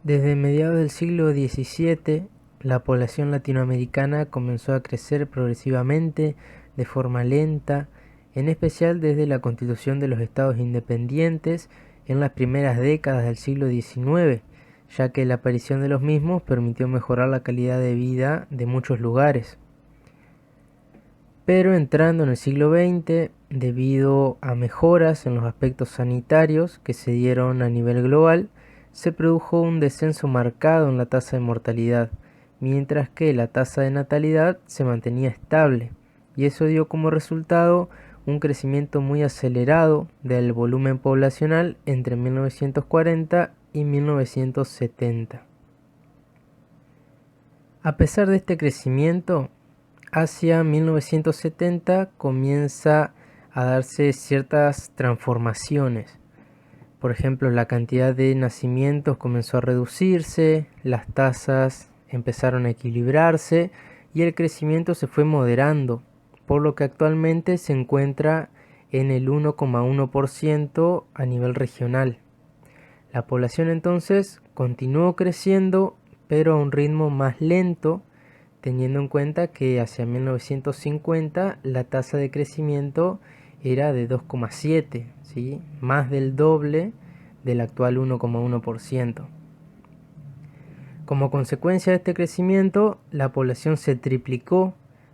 Desde mediados del siglo XVII, la población latinoamericana comenzó a crecer progresivamente, de forma lenta, en especial desde la constitución de los estados independientes en las primeras décadas del siglo XIX, ya que la aparición de los mismos permitió mejorar la calidad de vida de muchos lugares. Pero entrando en el siglo XX, debido a mejoras en los aspectos sanitarios que se dieron a nivel global, se produjo un descenso marcado en la tasa de mortalidad, mientras que la tasa de natalidad se mantenía estable, y eso dio como resultado un crecimiento muy acelerado del volumen poblacional entre 1940 y 1970. A pesar de este crecimiento, hacia 1970 comienza a darse ciertas transformaciones. Por ejemplo, la cantidad de nacimientos comenzó a reducirse, las tasas empezaron a equilibrarse y el crecimiento se fue moderando, por lo que actualmente se encuentra en el 1,1% a nivel regional. La población entonces continuó creciendo, pero a un ritmo más lento, teniendo en cuenta que hacia 1950 la tasa de crecimiento era de 2,7, ¿sí? Más del doble del actual 1,1%. Como consecuencia de este crecimiento, la población se triplicó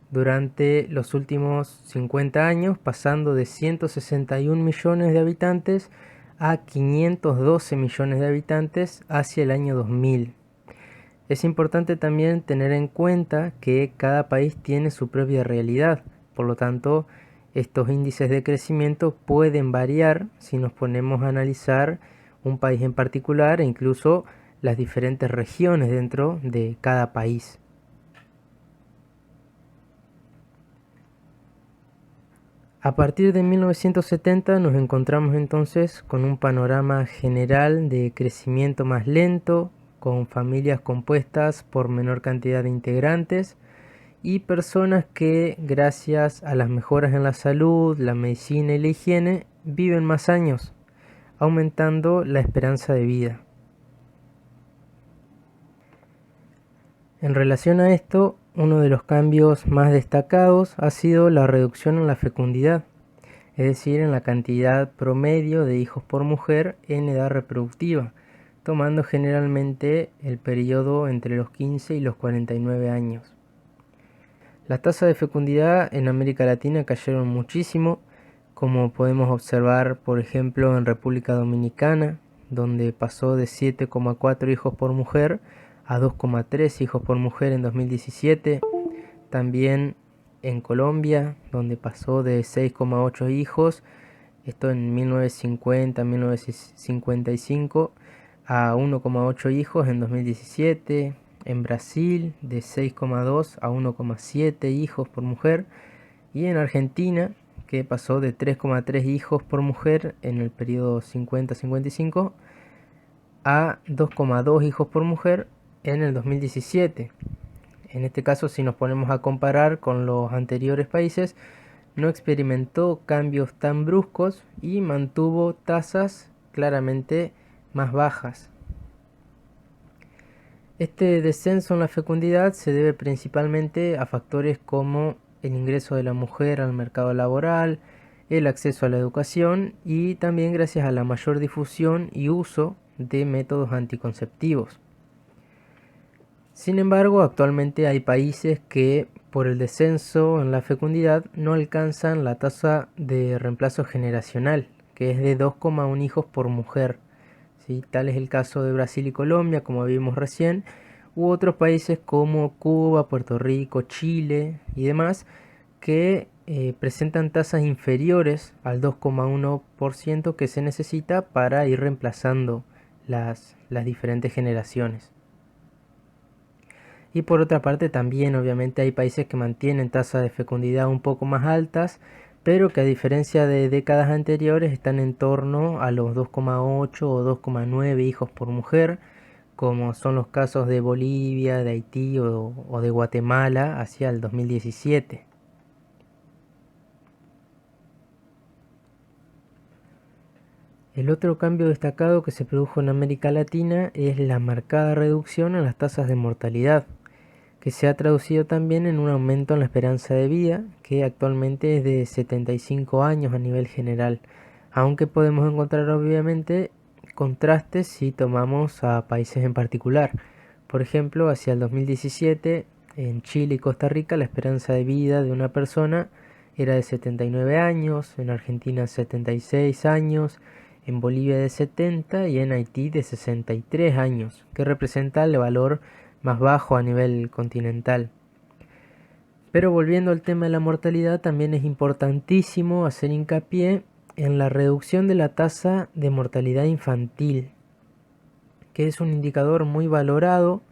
durante los últimos 50 años, pasando de 161 millones de habitantes a 512 millones de habitantes hacia el año 2000. Es importante también tener en cuenta que cada país tiene su propia realidad, por lo tanto, estos índices de crecimiento pueden variar si nos ponemos a analizar un país en particular e incluso las diferentes regiones dentro de cada país. A partir de 1970 nos encontramos entonces con un panorama general de crecimiento más lento, con familias compuestas por menor cantidad de integrantes y personas que, gracias a las mejoras en la salud, la medicina y la higiene, viven más años, aumentando la esperanza de vida. En relación a esto, uno de los cambios más destacados ha sido la reducción en la fecundidad, es decir, en la cantidad promedio de hijos por mujer en edad reproductiva, tomando generalmente el periodo entre los 15 y los 49 años. Las tasas de fecundidad en América Latina cayeron muchísimo, como podemos observar por ejemplo en República Dominicana, donde pasó de 7,4 hijos por mujer a 2,3 hijos por mujer en 2017. También en Colombia, donde pasó de 6,8 hijos, esto en 1950-1955, a 1,8 hijos en 2017. En Brasil, de 6,2 a 1,7 hijos por mujer. Y en Argentina, que pasó de 3,3 hijos por mujer en el periodo 50-55 a 2,2 hijos por mujer en el 2017. En este caso, si nos ponemos a comparar con los anteriores países, no experimentó cambios tan bruscos y mantuvo tasas claramente más bajas. Este descenso en la fecundidad se debe principalmente a factores como el ingreso de la mujer al mercado laboral, el acceso a la educación y también gracias a la mayor difusión y uso de métodos anticonceptivos. Sin embargo, actualmente hay países que por el descenso en la fecundidad no alcanzan la tasa de reemplazo generacional, que es de 2,1 hijos por mujer. ¿Sí? Tal es el caso de Brasil y Colombia, como vimos recién, u otros países como Cuba, Puerto Rico, Chile y demás, que presentan tasas inferiores al 2,1% que se necesita para ir reemplazando las diferentes generaciones. Y por otra parte también obviamente hay países que mantienen tasas de fecundidad un poco más altas, pero que a diferencia de décadas anteriores están en torno a los 2,8 o 2,9 hijos por mujer, como son los casos de Bolivia, de Haití o de Guatemala hacia el 2017. El otro cambio destacado que se produjo en América Latina es la marcada reducción en las tasas de mortalidad, que se ha traducido también en un aumento en la esperanza de vida, que actualmente es de 75 años a nivel general, aunque podemos encontrar obviamente contrastes si tomamos a países en particular. Por ejemplo, hacia el 2017, en Chile y Costa Rica, la esperanza de vida de una persona era de 79 años, en Argentina 76 años, en Bolivia de 70 y en Haití de 63 años, que representa el valor más bajo a nivel continental. Pero volviendo al tema de la mortalidad, también es importantísimo hacer hincapié en la reducción de la tasa de mortalidad infantil, que es un indicador muy valorado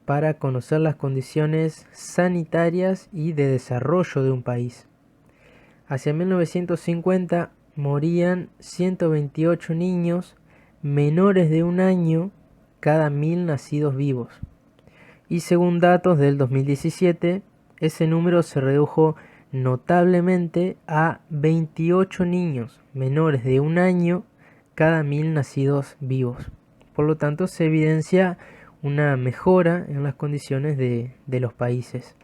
para conocer las condiciones sanitarias y de desarrollo de un país. Hacia 1950 morían 128 niños menores de un año cada 1000 nacidos vivos. Y según datos del 2017, ese número se redujo notablemente a 28 niños menores de un año cada 1000 nacidos vivos. Por lo tanto, se evidencia una mejora en las condiciones de los países.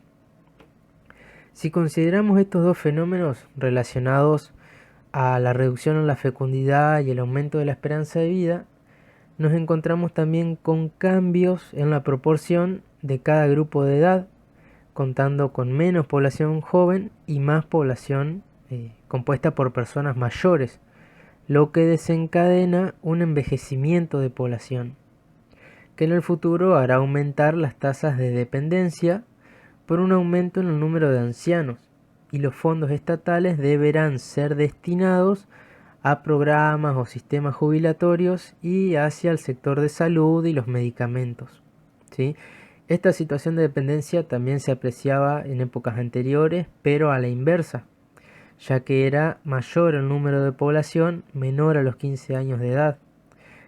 Si consideramos estos dos fenómenos relacionados a la reducción en la fecundidad y el aumento de la esperanza de vida, nos encontramos también con cambios en la proporción de cada grupo de edad, contando con menos población joven y más población compuesta por personas mayores, lo que desencadena un envejecimiento de población, que en el futuro hará aumentar las tasas de dependencia por un aumento en el número de ancianos, y los fondos estatales deberán ser destinados a programas o sistemas jubilatorios y hacia el sector de salud y los medicamentos, ¿sí? Esta situación de dependencia también se apreciaba en épocas anteriores, pero a la inversa, ya que era mayor el número de población menor a los 15 años de edad,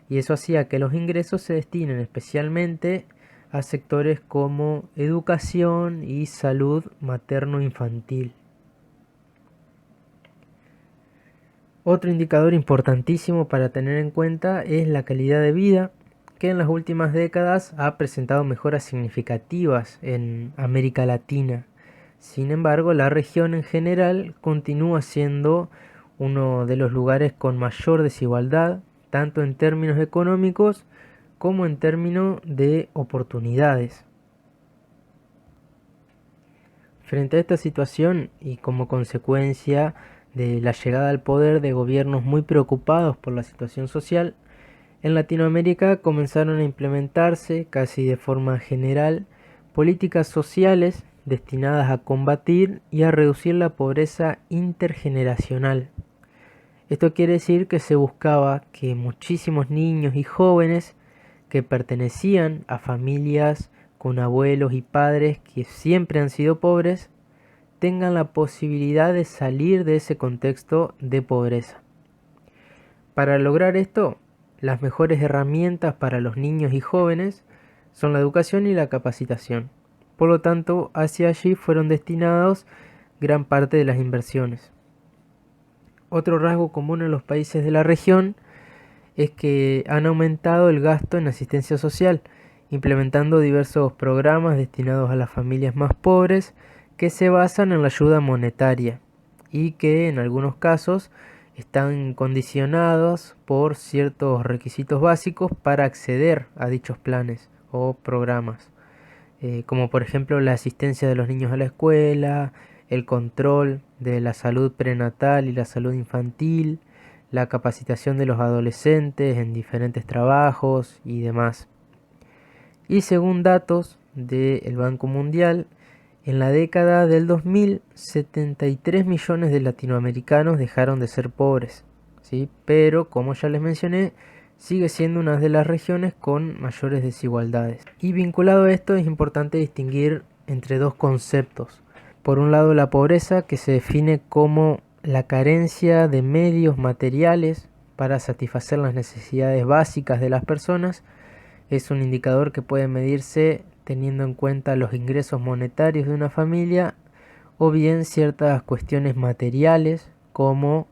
y eso hacía que los ingresos se destinen especialmente a sectores como educación y salud materno-infantil. Otro indicador importantísimo para tener en cuenta es la calidad de vida, que en las últimas décadas ha presentado mejoras significativas en América Latina. Sin embargo, la región en general continúa siendo uno de los lugares con mayor desigualdad, tanto en términos económicos como en términos de oportunidades. Frente a esta situación y como consecuencia de la llegada al poder de gobiernos muy preocupados por la situación social, en Latinoamérica comenzaron a implementarse casi de forma general políticas sociales destinadas a combatir y a reducir la pobreza intergeneracional. Esto quiere decir que se buscaba que muchísimos niños y jóvenes que pertenecían a familias con abuelos y padres que siempre han sido pobres tengan la posibilidad de salir de ese contexto de pobreza. Para lograr esto, las mejores herramientas para los niños y jóvenes son la educación y la capacitación. Por lo tanto, hacia allí fueron destinados gran parte de las inversiones. Otro rasgo común en los países de la región es que han aumentado el gasto en asistencia social, implementando diversos programas destinados a las familias más pobres que se basan en la ayuda monetaria y que en algunos casos están condicionados por ciertos requisitos básicos para acceder a dichos planes o programas, como por ejemplo la asistencia de los niños a la escuela, el control de la salud prenatal y la salud infantil, la capacitación de los adolescentes en diferentes trabajos y demás. Y según datos del Banco Mundial, en la década del 2000, 73 millones de latinoamericanos dejaron de ser pobres, ¿sí? Pero, como ya les mencioné, sigue siendo una de las regiones con mayores desigualdades. Y vinculado a esto es importante distinguir entre dos conceptos. Por un lado, la pobreza, que se define como la carencia de medios materiales para satisfacer las necesidades básicas de las personas. Es un indicador que puede medirse teniendo en cuenta los ingresos monetarios de una familia o bien ciertas cuestiones materiales como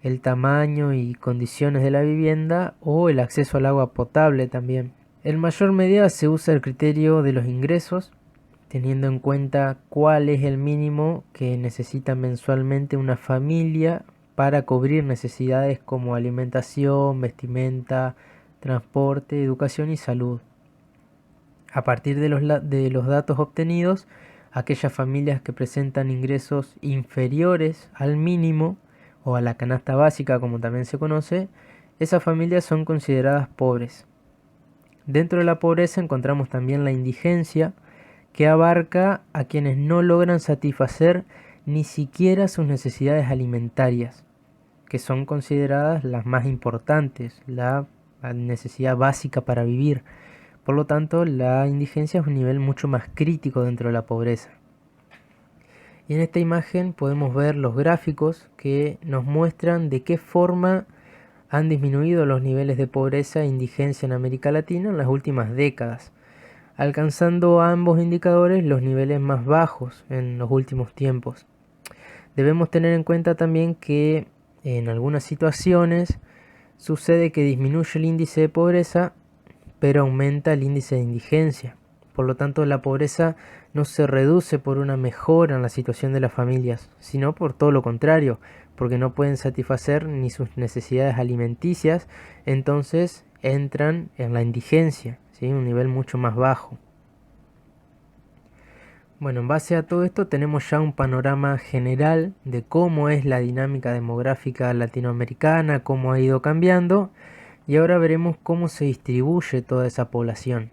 el tamaño y condiciones de la vivienda o el acceso al agua potable también. En mayor medida se usa el criterio de los ingresos, teniendo en cuenta cuál es el mínimo que necesita mensualmente una familia para cubrir necesidades como alimentación, vestimenta, transporte, educación y salud. A partir de los datos obtenidos, aquellas familias que presentan ingresos inferiores al mínimo o a la canasta básica, como también se conoce, esas familias son consideradas pobres. Dentro de la pobreza encontramos también la indigencia, que abarca a quienes no logran satisfacer ni siquiera sus necesidades alimentarias, que son consideradas las más importantes, la necesidad básica para vivir. Por lo tanto, la indigencia es un nivel mucho más crítico dentro de la pobreza. Y en esta imagen podemos ver los gráficos que nos muestran de qué forma han disminuido los niveles de pobreza e indigencia en América Latina en las últimas décadas, alcanzando ambos indicadores los niveles más bajos en los últimos tiempos. Debemos tener en cuenta también que en algunas situaciones sucede que disminuye el índice de pobreza, pero aumenta el índice de indigencia. Por lo tanto, la pobreza no se reduce por una mejora en la situación de las familias, sino por todo lo contrario, porque no pueden satisfacer ni sus necesidades alimenticias, entonces entran en la indigencia, ¿sí? Un nivel mucho más bajo. Bueno, en base a todo esto tenemos ya un panorama general de cómo es la dinámica demográfica latinoamericana, cómo ha ido cambiando, y ahora veremos cómo se distribuye toda esa población.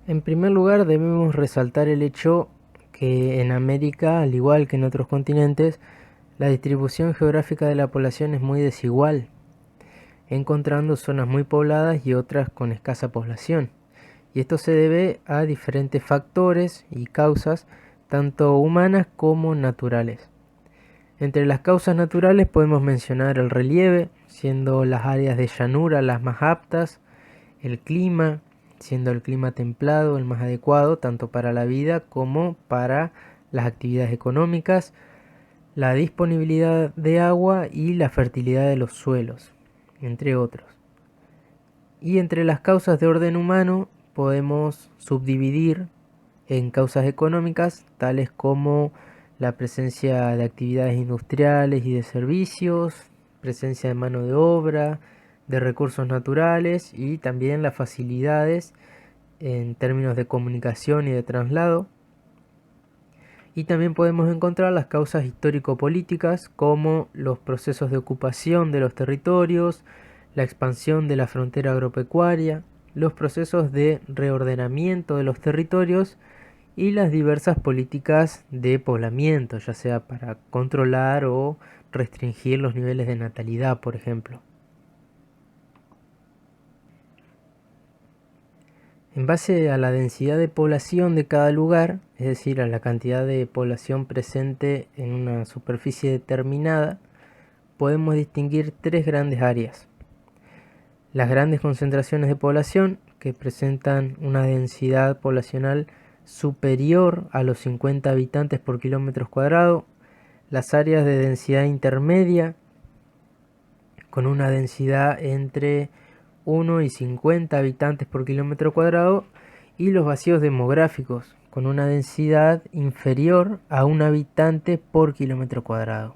En primer lugar, debemos resaltar el hecho que en América, al igual que en otros continentes, la distribución geográfica de la población es muy desigual, encontrando zonas muy pobladas y otras con escasa población. Y esto se debe a diferentes factores y causas, tanto humanas como naturales. Entre las causas naturales podemos mencionar el relieve, siendo las áreas de llanura las más aptas, el clima, siendo el clima templado el más adecuado tanto para la vida como para las actividades económicas, la disponibilidad de agua y la fertilidad de los suelos, entre otros. Y entre las causas de orden humano podemos subdividir en causas económicas, tales como la presencia de actividades industriales y de servicios, presencia de mano de obra, de recursos naturales y también las facilidades en términos de comunicación y de traslado. Y también podemos encontrar las causas histórico-políticas como los procesos de ocupación de los territorios, la expansión de la frontera agropecuaria, los procesos de reordenamiento de los territorios y las diversas políticas de poblamiento, ya sea para controlar o restringir los niveles de natalidad, por ejemplo. En base a la densidad de población de cada lugar, es decir, a la cantidad de población presente en una superficie determinada, podemos distinguir tres grandes áreas. Las grandes concentraciones de población, que presentan una densidad poblacional superior a los 50 habitantes por kilómetro cuadrado, las áreas de densidad intermedia, con una densidad entre 1 y 50 habitantes por kilómetro cuadrado, y los vacíos demográficos, con una densidad inferior a 1 habitante por kilómetro cuadrado.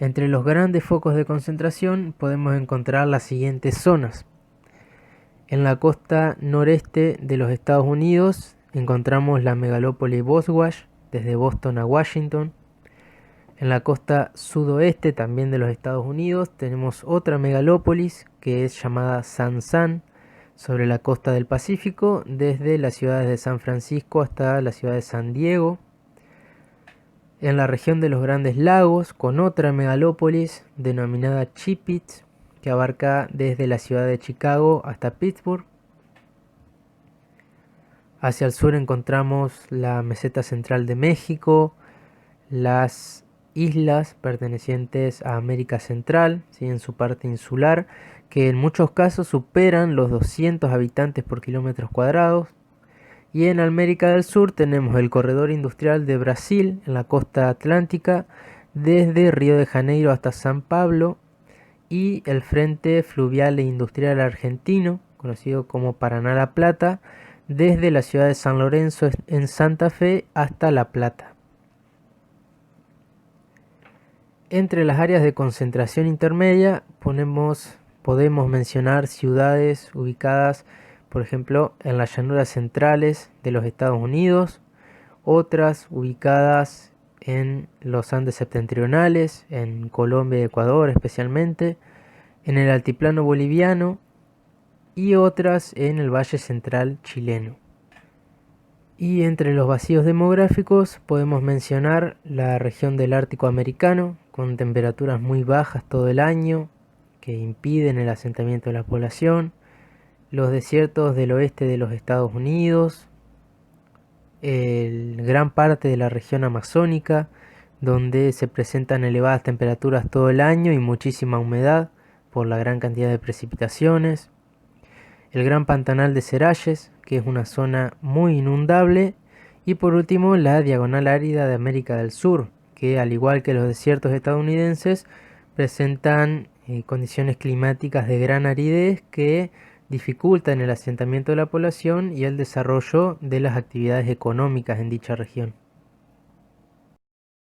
Entre los grandes focos de concentración podemos encontrar las siguientes zonas. En la costa noreste de los Estados Unidos encontramos la megalópoli Boswash, desde Boston a Washington. En la costa sudoeste también de los Estados Unidos tenemos otra megalópolis que es llamada San San, sobre la costa del Pacífico, desde las ciudades de San Francisco hasta la ciudad de San Diego. En la región de los Grandes Lagos, con otra megalópolis denominada Chippewa, que abarca desde la ciudad de Chicago hasta Pittsburgh. Hacia el sur encontramos la meseta central de México, las islas pertenecientes a América Central, ¿sí?, en su parte insular, que en muchos casos superan los 200 habitantes por kilómetros cuadrados. Y en América del Sur tenemos el corredor industrial de Brasil en la costa atlántica, desde Río de Janeiro hasta San Pablo, y el Frente Fluvial e Industrial Argentino, conocido como Paraná-La Plata, desde la ciudad de San Lorenzo en Santa Fe hasta La Plata. Entre las áreas de concentración intermedia podemos mencionar ciudades ubicadas, por ejemplo, en las llanuras centrales de los Estados Unidos, otras ubicadas en los Andes septentrionales, en Colombia y Ecuador especialmente, en el altiplano boliviano y otras en el Valle Central chileno. Y entre los vacíos demográficos podemos mencionar la región del Ártico americano, con temperaturas muy bajas todo el año, que impiden el asentamiento de la población, los desiertos del oeste de los Estados Unidos, gran parte de la región amazónica, donde se presentan elevadas temperaturas todo el año y muchísima humedad por la gran cantidad de precipitaciones, el gran pantanal de Seralles, que es una zona muy inundable, y por último la diagonal árida de América del Sur, que al igual que los desiertos estadounidenses presentan condiciones climáticas de gran aridez que dificultan el asentamiento de la población y el desarrollo de las actividades económicas en dicha región.